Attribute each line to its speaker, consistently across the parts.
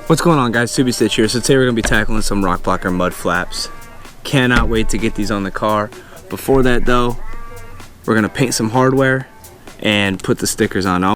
Speaker 1: What's going on, guys? Subi Stitch here. So today we're going to be tackling some RokBlokz mud flaps. Cannot wait to get these on the car. Before that though, we're going to paint some hardware and put the stickers on.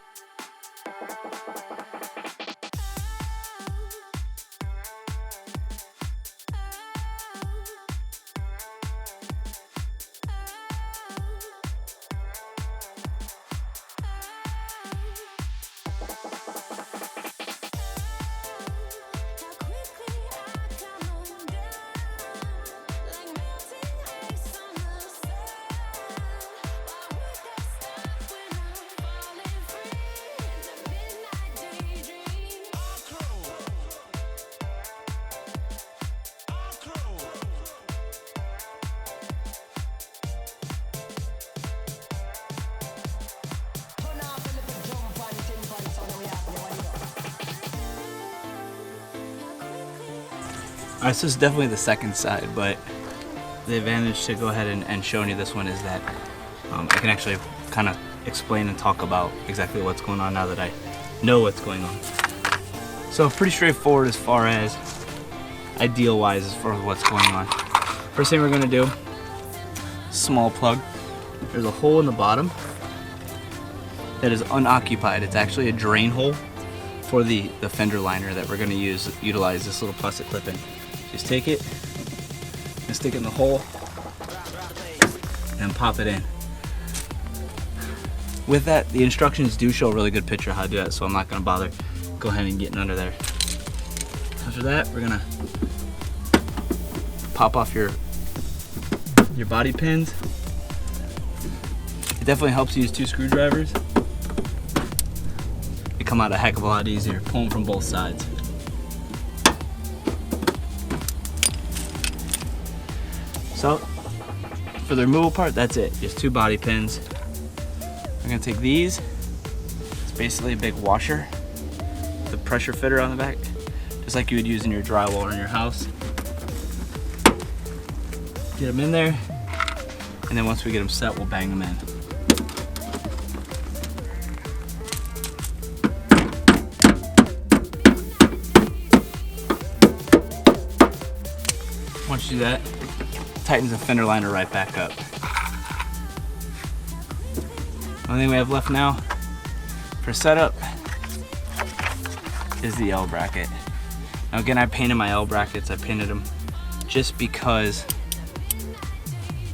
Speaker 1: Alright, so it's definitely the second side, but the advantage to go ahead and showing you this one is that I can actually kind of explain and talk about exactly what's going on now that I know what's going on. So pretty straightforward as far as ideal-wise as far as what's going on. First thing we're going to do, small plug. There's a hole in the bottom that is unoccupied. It's actually a drain hole for the fender liner that we're going to utilize this little plastic clip in. Just take it and stick it in the hole and pop it in. With that, the instructions do show a really good picture of how to do that, so I'm not going to bother go ahead and getting under there. After that, we're going to pop off your body pins. It definitely helps to use 2 screwdrivers. They come out a heck of a lot easier. Pull them from both sides. So, for the removal part, that's it. Just 2 body pins. I'm gonna take these. It's basically a big washer. The pressure fitter on the back, just like you would use in your drywall or in your house. Get them in there, and then once we get them set, we'll bang them in. Once you do that, tightens the fender liner right back up. The only thing we have left now for setup is the L bracket. Now again, I painted my L brackets. I painted them just because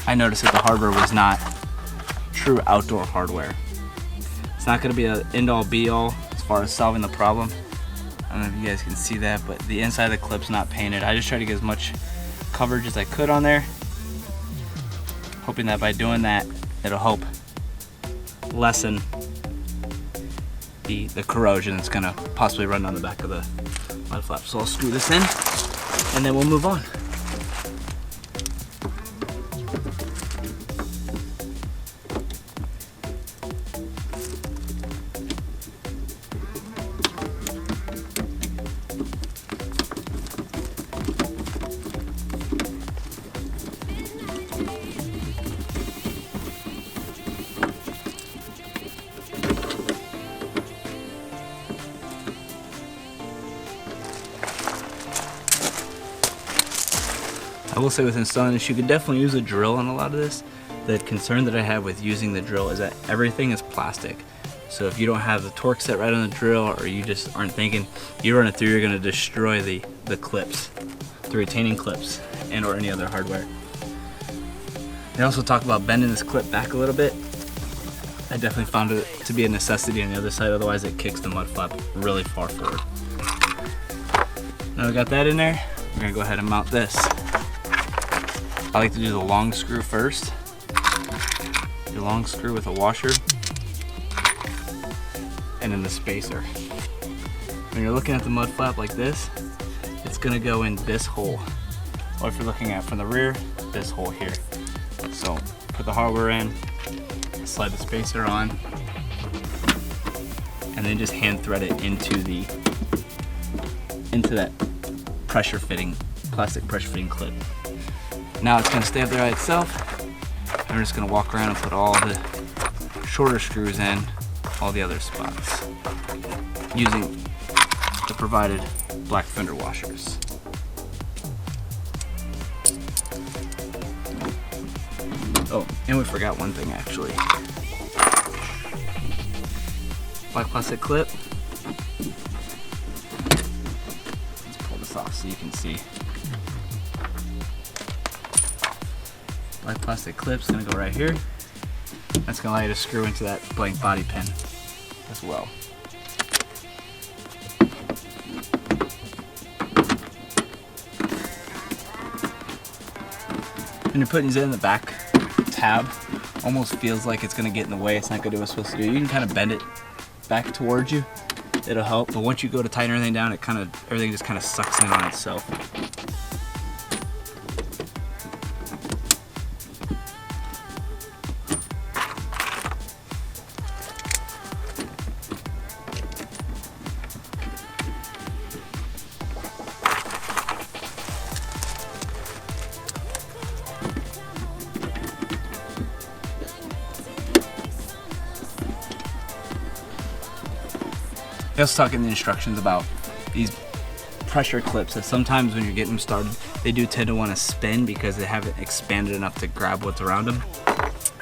Speaker 1: I noticed that the hardware was not true outdoor hardware. It's not going to be an end-all be-all as far as solving the problem. I don't know if you guys can see that, but the inside of the clip's not painted. I just tried to get as much coverage as I could on there, hoping that by doing that, it'll help lessen the corrosion that's gonna possibly run down the back of the mud flap. So I'll screw this in, and then we'll move on. I will say with installing this, you could definitely use a drill on a lot of this. The concern that I have with using the drill is that everything is plastic. So if you don't have the torque set right on the drill, or you just aren't thinking, you run it through, you're going to destroy the clips, the retaining clips, and or any other hardware. They also talk about bending this clip back a little bit. I definitely found it to be a necessity on the other side, otherwise it kicks the mud flap really far forward. Now we got that in there, we're going to go ahead and mount this. I like to do the long screw first. Your long screw with a washer, and then the spacer. When you're looking at the mud flap like this, it's gonna go in this hole. Or if you're looking at it from the rear, this hole here. So put the hardware in, slide the spacer on, and then just hand thread it into that pressure fitting, plastic pressure fitting clip. Now it's going to stay up there by itself. I'm just going to walk around and put all the shorter screws in all the other spots using the provided black fender washers. Oh, and we forgot one thing actually. Black plastic clip. Let's pull this off so you can see. Black plastic clip's gonna go right here. That's gonna allow you to screw into that blank body pin as well. When you're putting these in the back tab, almost feels like it's gonna get in the way. It's not gonna do what it's supposed to do. You can kind of bend it back towards you. It'll help, but once you go to tighten everything down, everything just kind of sucks in on itself. They also talk in the instructions about these pressure clips that sometimes when you're getting them started, they do tend to want to spin because they haven't expanded enough to grab what's around them.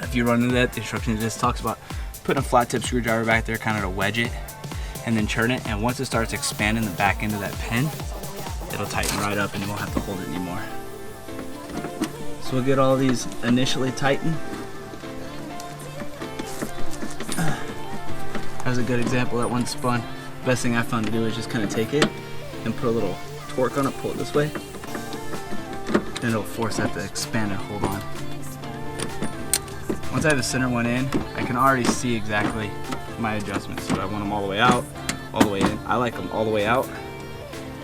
Speaker 1: If you run into that, the instructions just talks about putting a flat tip screwdriver back there kind of to wedge it and then turn it, and once it starts expanding the back end of that pin, it'll tighten right up and you won't have to hold it anymore. So we'll get all these initially tightened. That's a good example, that one spun. Best thing I found to do is just kind of take it and put a little torque on it, pull it this way. Then it'll force that to expand and hold on. Once I have the center one in, I can already see exactly my adjustments. So I want them all the way out, all the way in. I like them all the way out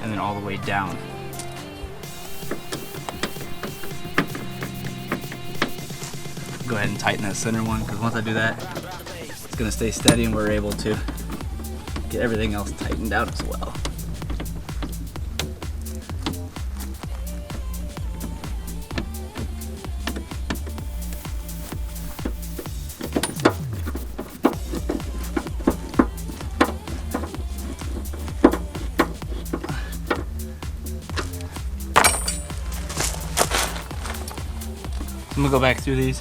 Speaker 1: and then all the way down. Go ahead and tighten that center one, because once I do that, it's going to stay steady and we're able to get everything else tightened out as well. I'm gonna go back through these,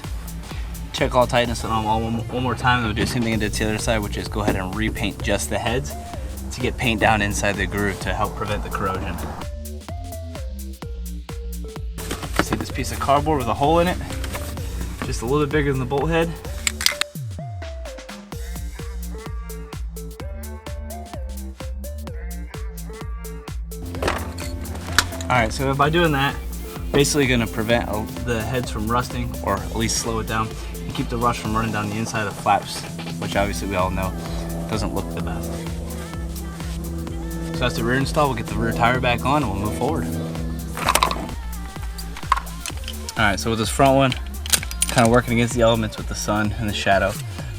Speaker 1: check all tightness on them all one more time, and we'll do the same thing I did to the other side, which is go ahead and repaint just the heads to get paint down inside the groove to help prevent the corrosion. See this piece of cardboard with a hole in it? Just a little bit bigger than the bolt head. Alright, so by doing that, basically going to prevent the heads from rusting, or at least slow it down, and keep the rust from running down the inside of the flaps, which obviously we all know doesn't look the best. So that's the rear install. We'll get the rear tire back on and we'll move forward. Alright, so with this front one, kind of working against the elements with the sun and the shadow,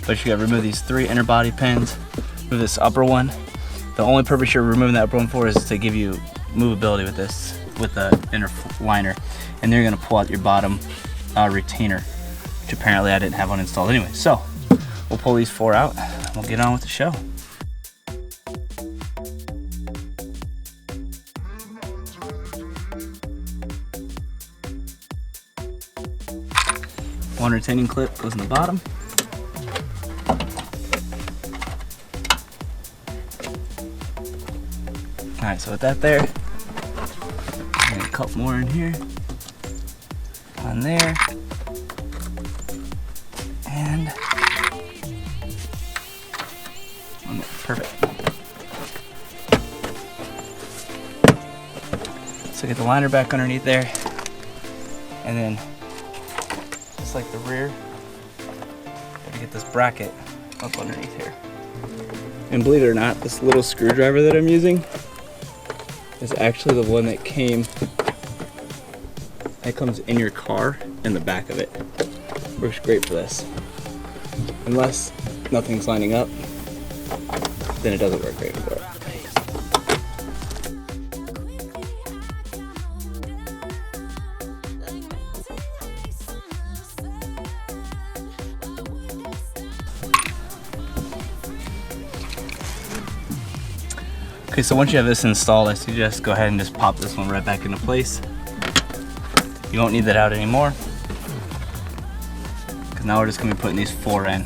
Speaker 1: but you gotta remove these 3 inner body pins, remove this upper one. The only purpose you're removing that upper one for is to give you movability with this, with the inner liner, and then you're going to pull out your bottom retainer, which apparently I didn't have one installed anyway. So we'll pull these 4 out and we'll get on with the show. One retaining clip goes in the bottom. Alright, so with that there, a couple more in here, on there, and on there. Perfect. So get the liner back underneath there, and then just like the rear, gotta get this bracket up underneath here. And believe it or not, this little screwdriver that I'm using is actually the one that comes in your car in the back of it. Works great for this. Unless nothing's lining up, then it doesn't work great for it. Okay, so once you have this installed, I suggest go ahead and just pop this one right back into place. You won't need that out anymore, because now we're just gonna be putting these 4 in.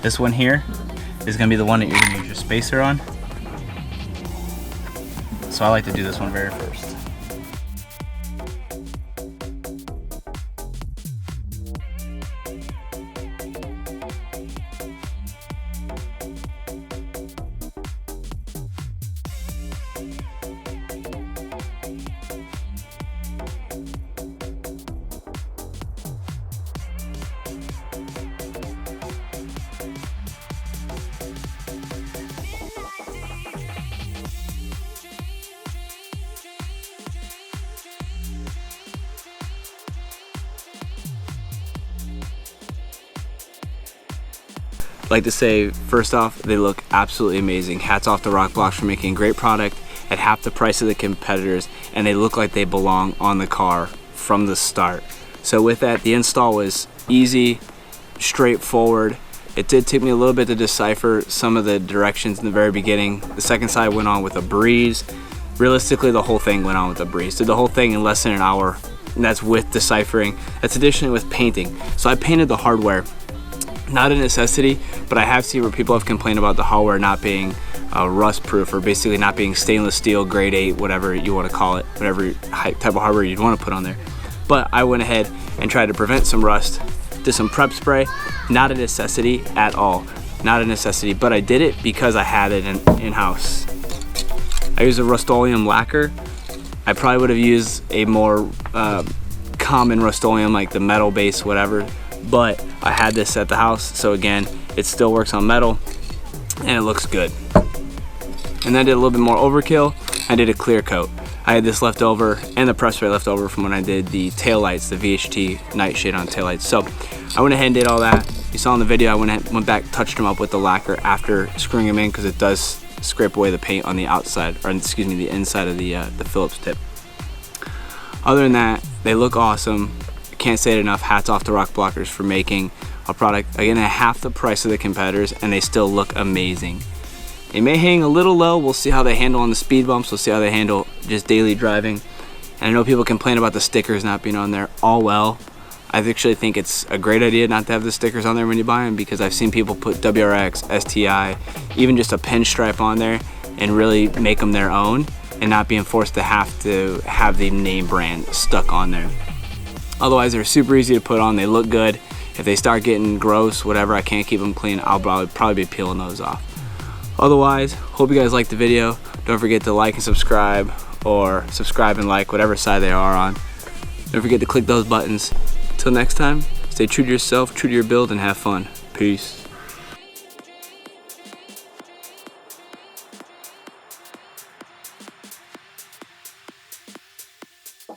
Speaker 1: This one here is gonna be the one that you're gonna use your spacer on. So I like to do this one very first. I'd like to say, first off, they look absolutely amazing. Hats off to RokBlokz for making a great product at half the price of the competitors, and they look like they belong on the car from the start. So with that, the install was easy, straightforward. It did take me a little bit to decipher some of the directions in the very beginning. The second side went on with a breeze. Realistically, the whole thing went on with a breeze. Did the whole thing in less than an hour, and that's with deciphering. That's additionally with painting. So I painted the hardware. Not a necessity, but I have seen where people have complained about the hardware not being rust proof, or basically not being stainless steel, grade 8, whatever you want to call it, whatever type of hardware you'd want to put on there. But I went ahead and tried to prevent some rust, did some prep spray. Not a necessity at all, not a necessity, but I did it because I had it in-house. I used a Rust-Oleum lacquer. I probably would have used a more common Rust-Oleum, like the metal base, whatever, but I had this at the house, so again, it still works on metal and it looks good. And then I did a little bit more overkill. I did a clear coat. I had this left over and the prep spray left over from when I did the taillights, the VHT nightshade on taillights. So I went ahead and did all that. You saw in the video, I went back, touched them up with the lacquer after screwing them in, because it does scrape away the paint on the outside, or excuse me, the inside of the Phillips tip. Other than that, they look awesome. Can't say it enough. Hats off to RokBlokz for making a product again at half the price of the competitors, and they still look amazing. They may hang a little low. We'll see how they handle on the speed bumps. We'll see how they handle just daily driving. And I know people complain about the stickers not being on there. All well, I actually think it's a great idea not to have the stickers on there when you buy them, because I've seen people put WRX, STI, even just a pinstripe on there and really make them their own, and not being forced to have the name brand stuck on there. Otherwise, they're super easy to put on. They look good. If they start getting gross, whatever, I can't keep them clean, I'll probably be peeling those off. Otherwise, hope you guys liked the video. Don't forget to like and subscribe, or subscribe and like, whatever side they are on. Don't forget to click those buttons. Until next time, stay true to yourself, true to your build, and have fun. Peace.